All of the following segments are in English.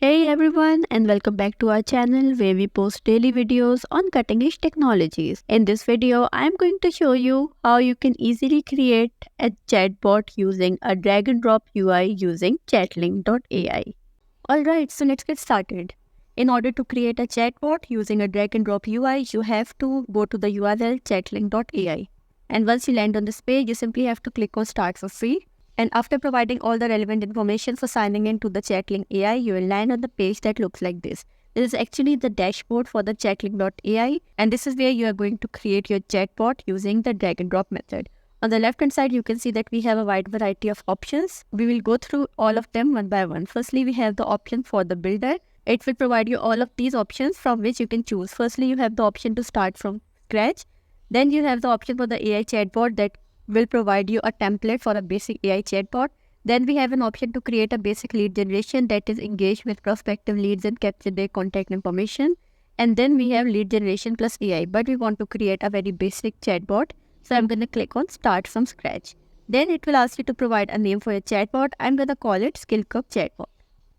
Hey everyone, and welcome back to our channel where we post daily videos on cutting edge technologies. In this video, I am going to show you how you can easily create a chatbot using a drag and drop UI using chatlink.ai. Alright, so let's get started. In order to create a chatbot using a drag and drop UI, you have to go to the URL chatlink.ai. And once you land on this page, you simply have to click on Start for Free. And after providing all the relevant information for signing in to the Chatlink AI, you will land on the page that looks like this. This is actually the dashboard for the Chatlink.ai, and this is where you are going to create your chatbot using the drag and drop method. On the left hand side, you can see that we have a wide variety of options. We will go through all of them one by one. Firstly, we have the option for the builder. It will provide you all of these options from which you can choose. Firstly, you have the option to start from scratch. Then you have the option for the AI chatbot that will provide you a template for a basic AI chatbot. Then we have an option to create a basic lead generation that is engaged with prospective leads and capture their contact information. And then we have lead generation plus AI, but we want to create a very basic chatbot. So I'm going to click on Start from Scratch. Then it will ask you to provide a name for your chatbot. I'm going to call it SkillCurb chatbot.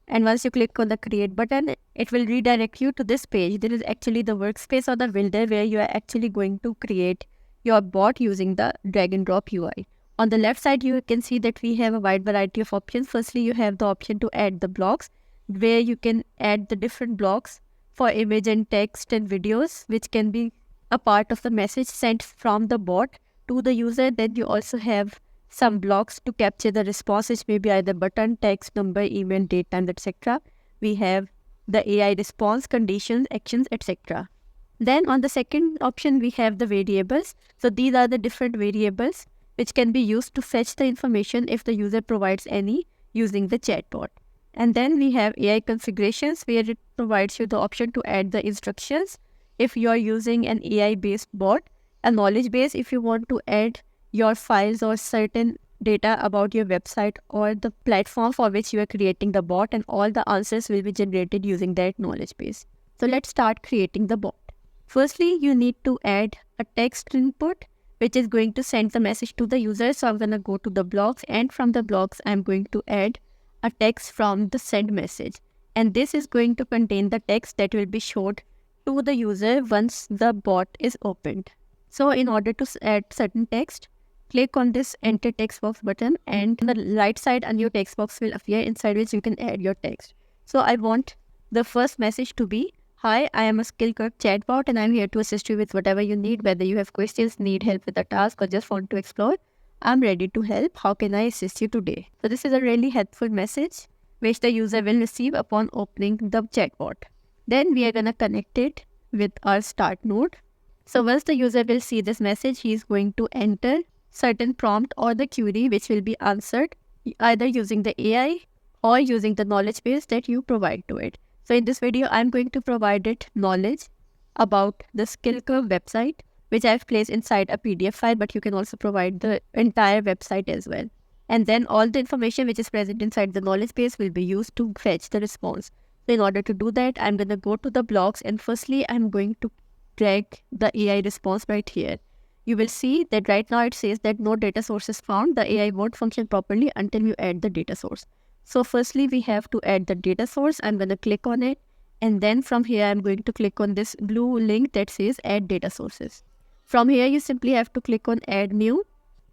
And once you click on the create button, it will redirect you to this page. This is actually the workspace or the builder where you are actually going to create your bot using the drag and drop UI. On the left side, you can see that we have a wide variety of options. Firstly, you have the option to add the blocks, where you can add the different blocks for image and text and videos, which can be a part of the message sent from the bot to the user. Then you also have some blocks to capture the response, which may be either button, text, number, email, date, time, etc. We have the AI response, conditions, actions, etc. Then on the second option, we have the variables. So these are the different variables which can be used to fetch the information if the user provides any using the chatbot. And then we have AI configurations, where it provides you the option to add the instructions if you are using an AI based bot, a knowledge base if you want to add your files or certain data about your website or the platform for which you are creating the bot, and all the answers will be generated using that knowledge base. So let's start creating the bot. Firstly, you need to add a text input, which is going to send the message to the user. So I'm going to go to the blocks, and from the blocks, I'm going to add a text from the send message. And this is going to contain the text that will be showed to the user once the bot is opened. So in order to add certain text, click on this enter text box button, and on the right side, a new text box will appear inside which you can add your text. So I want the first message to be, "Hi, I am a SkillCurb chatbot and I'm here to assist you with whatever you need, whether you have questions, need help with a task, or just want to explore. I'm ready to help. How can I assist you today?" So this is a really helpful message which the user will receive upon opening the chatbot. Then we are going to connect it with our start node. So once the user will see this message, he is going to enter certain prompt or the query which will be answered either using the AI or using the knowledge base that you provide to it. So in this video, I'm going to provide it knowledge about the SkillCurb website, which I've placed inside a PDF file, but you can also provide the entire website as well. And then all the information which is present inside the knowledge base will be used to fetch the response. So in order to do that, I'm going to go to the blocks, and firstly, I'm going to drag the AI response right here. You will see that right now it says that no data source is found. The AI won't function properly until you add the data source. So firstly, we have to add the data source. I'm going to click on it. And then from here, I'm going to click on this blue link that says add data sources. From here, you simply have to click on add new.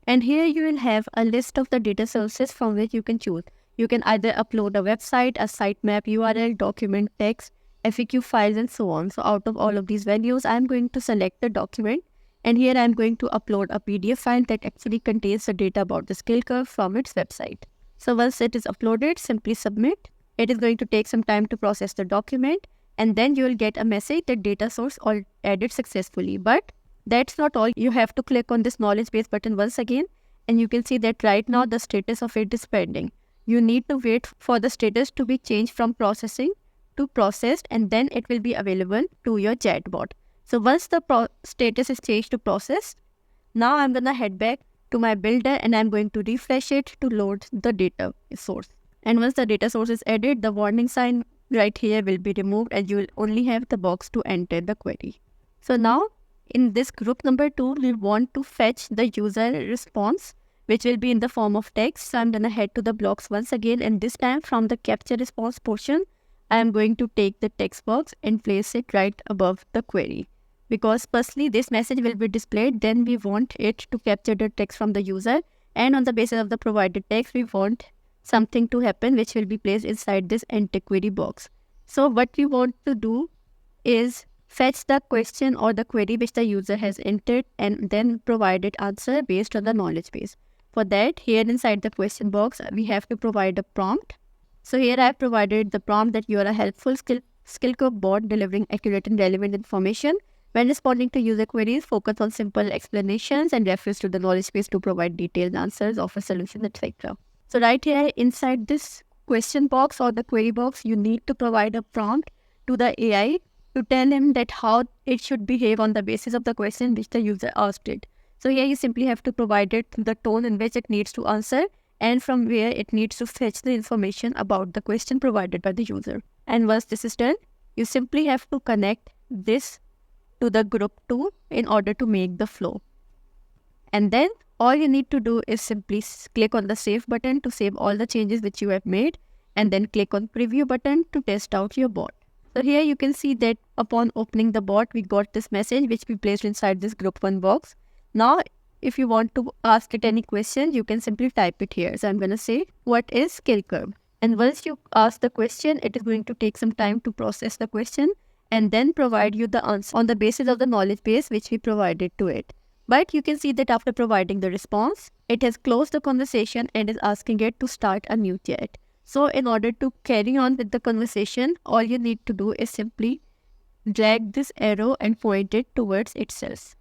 And here you will have a list of the data sources from which you can choose. You can either upload a website, a sitemap, URL, document, text, FAQ files, and so on. So out of all of these values, I'm going to select the document. And here I'm going to upload a PDF file that actually contains the data about the SkillCurb from its website. So once it is uploaded, simply submit. It is going to take some time to process the document, and then you will get a message that data source all added successfully. But that's not all. You have to click on this knowledge base button once again, and you can see that right now the status of it is pending. You need to wait for the status to be changed from processing to processed, and then it will be available to your chatbot. So once the status is changed to processed, now I'm going to head back to my builder, and I'm going to refresh it to load the data source. And once the data source is added, the warning sign right here will be removed, and you will only have the box to enter the query. So now in this group number 2, we want to fetch the user response, which will be in the form of text. So I'm going to head to the blocks once again, and this time from the capture response portion, I am going to take the text box and place it right above the query. Because firstly, this message will be displayed, then we want it to capture the text from the user, and on the basis of the provided text, we want something to happen which will be placed inside this enter query box. So what we want to do is fetch the question or the query which the user has entered and then provide it answer based on the knowledge base. For that, here inside the question box, we have to provide a prompt. So here I have provided the prompt that you are a helpful SkillCurb bot delivering accurate and relevant information. When responding to user queries, focus on simple explanations and refers to the knowledge base to provide detailed answers, offer solutions, etc. So right here inside this question box or the query box, you need to provide a prompt to the AI to tell him that how it should behave on the basis of the question which the user asked it. So here you simply have to provide it the tone in which it needs to answer and from where it needs to fetch the information about the question provided by the user. And once this is done, you simply have to connect this to the group 2 in order to make the flow. And then all you need to do is simply click on the save button to save all the changes which you have made and then click on preview button to test out your bot. So here you can see that upon opening the bot, we got this message which we placed inside this group 1 box. Now, if you want to ask it any question, you can simply type it here. So I'm going to say, what is SkillCurb? And once you ask the question, it is going to take some time to process the question and then provide you the answer on the basis of the knowledge base which we provided to it. But you can see that after providing the response, it has closed the conversation and is asking it to start a new chat. So in order to carry on with the conversation, all you need to do is simply drag this arrow and point it towards itself.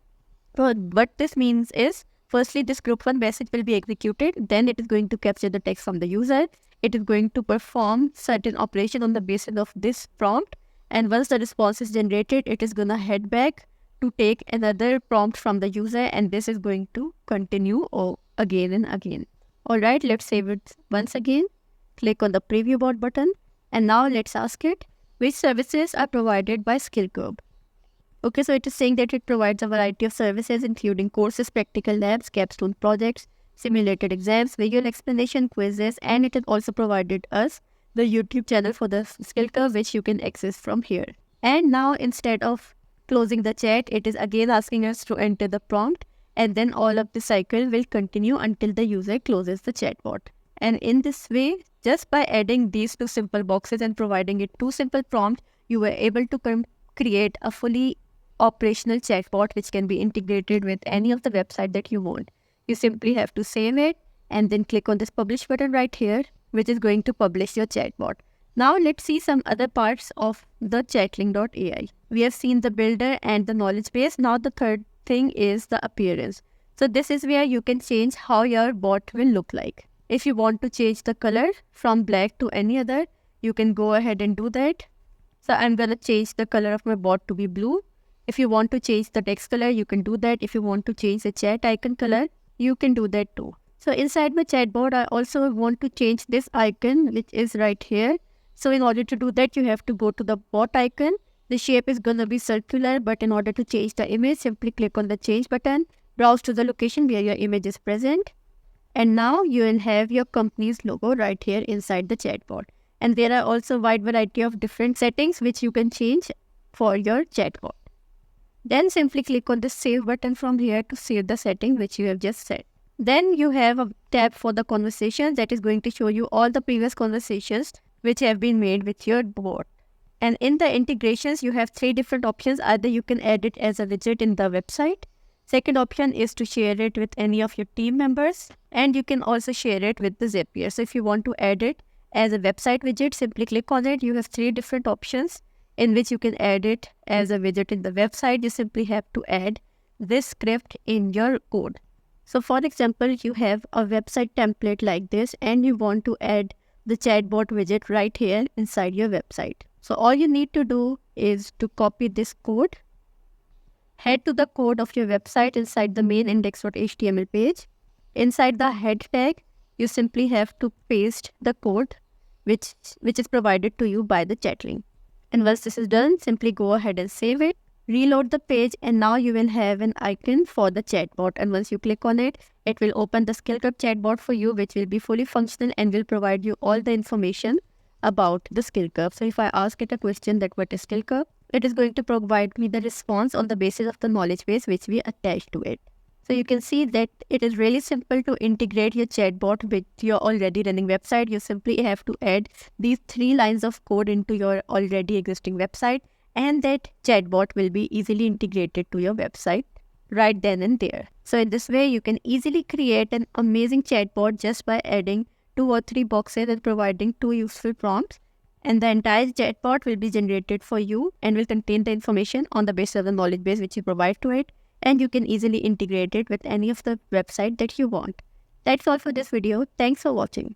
So what this means is, firstly, this group 1 message will be executed. Then it is going to capture the text from the user. It is going to perform certain operation on the basis of this prompt. And once the response is generated, it is going to head back to take another prompt from the user. And this is going to continue again and again. Alright, let's save it once again. Click on the preview bot button. And now let's ask it, which services are provided by SkillCurb? Okay, so it is saying that it provides a variety of services including courses, practical labs, capstone projects, simulated exams, visual explanation, quizzes, and it has also provided us the YouTube channel for the SkillCurb which you can access from here. And now instead of closing the chat, it is again asking us to enter the prompt and then all of the cycle will continue until the user closes the chatbot. And in this way, just by adding these 2 simple boxes and providing it 2 simple prompts, you were able to create a fully operational chatbot which can be integrated with any of the website that you want. You simply have to save it and then click on this publish button right here, which is going to publish your chatbot. Now let's see some other parts of the chatling.ai. We have seen the builder and the knowledge base. Now the third thing is the appearance. So this is where you can change how your bot will look like. If you want to change the color from black to any other, you can go ahead and do that. So I'm going to change the color of my bot to be blue. If you want to change the text color, you can do that. If you want to change the chat icon color, you can do that too. So inside my chatbot, I also want to change this icon, which is right here. So in order to do that, you have to go to the bot icon. The shape is going to be circular, but in order to change the image, simply click on the change button, browse to the location where your image is present. And now you will have your company's logo right here inside the chatbot. And there are also a wide variety of different settings which you can change for your chatbot. Then simply click on the save button from here to save the setting which you have just set. Then you have a tab for the conversations that is going to show you all the previous conversations which have been made with your bot. And in the integrations, you have 3 different options. Either you can add it as a widget in the website. Second option is to share it with any of your team members. And you can also share it with the Zapier. So if you want to add it as a website widget, simply click on it. You have 3 different options in which you can add it as a widget in the website. You simply have to add this script in your code. So for example, you have a website template like this and you want to add the chatbot widget right here inside your website. So all you need to do is to copy this code, head to the code of your website inside the main index.html page. Inside the head tag, you simply have to paste the code which is provided to you by the Chatling. And once this is done, simply go ahead and save it, reload the page, and now you will have an icon for the chatbot. And once you click on it, it will open the SkillCurb chatbot for you, which will be fully functional and will provide you all the information about the SkillCurb. So if I ask it a question that what is SkillCurb, it is going to provide me the response on the basis of the knowledge base which we attach to it. So you can see that it is really simple to integrate your chatbot with your already running website. You simply have to add these 3 lines of code into your already existing website, and that chatbot will be easily integrated to your website right then and there. So in this way, you can easily create an amazing chatbot just by adding 2 or 3 boxes and providing 2 useful prompts. And the entire chatbot will be generated for you and will contain the information on the basis of the knowledge base which you provide to it. And you can easily integrate it with any of the website that you want. That's all for this video. Thanks for watching.